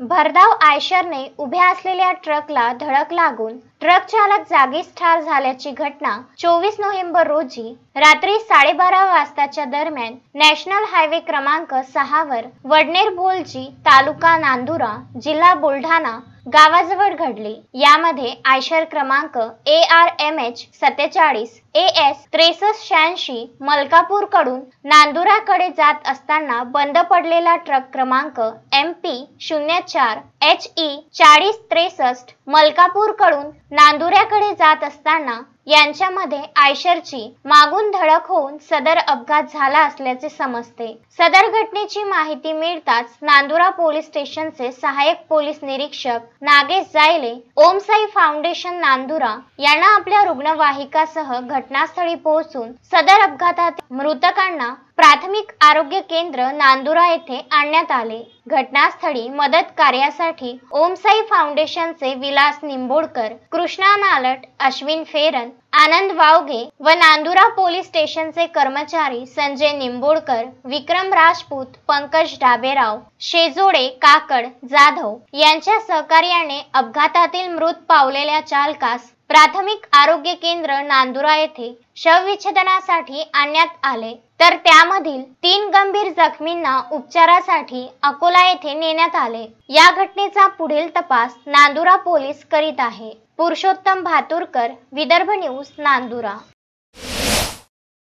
भरधाव आयशरने उभ्या असलेल्या ट्रकला धडक लागून ट्रक चालक जागीच ठार झाल्याची घटना 24 नोव्हेंबर रोजी रात्री 12:30 वाजताच्या दरम्यान नॅशनल हायवे क्रमांक 6 वर वडनेर भोलजी तालुका नांदुरा जिल्हा बुलढाणा गावाजवळ घडली। यामध्ये आयशर क्रमांक ARMH 47 AS 6386 मलकापूर कडून नांदुराकडे जात असताना बंद पडलेला ट्रक क्रमांक MP 04 HE 4063 मलकापूर कडून नांदुऱ्याकडे जात असताना यांच्यामध्ये आयशरची मागून धडक होऊन सदर अपघात झाला असल्याचे समजते। सदर घटनेची माहिती मिळताच नांदुरा पोलीस स्टेशनचे सहाय्यक पोलीस निरीक्षक नागेश जायले ओम साई फाउंडेशन नांदुरा यांना आपल्या रुग्णवाहिकासह घटनास्थळी पोहोचून सदर अपघातात मृतकांना प्राथमिक आरोग्य केंद्र नांदुरा येथे आणण्यात आले। घटनास्थळी मदत कार्यासाठी ओम साई फाउंडेशनचे विलास निंबोडकर, कृष्णा नालट, अश्विन फेरन, आनंद वावगे व नांदुरा पोलीस स्टेशनचे कर्मचारी संजय निंबोडकर, विक्रम राजपूत, पंकज डाबेराव, शेजोडे, काकड, जाधव यांच्या सहकार्याने अपघातातील मृत पावलेल्या चालकास प्राथमिक आरोग्य केंद्र नांदुरा येथे शवविच्छेदनासाठी आणण्यात आले, तर त्यामधील 3 गंभीर जखमींना उपचारासाठी अकोला येथे नेण्यात आले। या घटनेचा पुढील तपास नांदुरा पोलीस करीत आहे। पुरुषोत्तम भातुरकर, विदर्भ न्यूज, नांदुरा।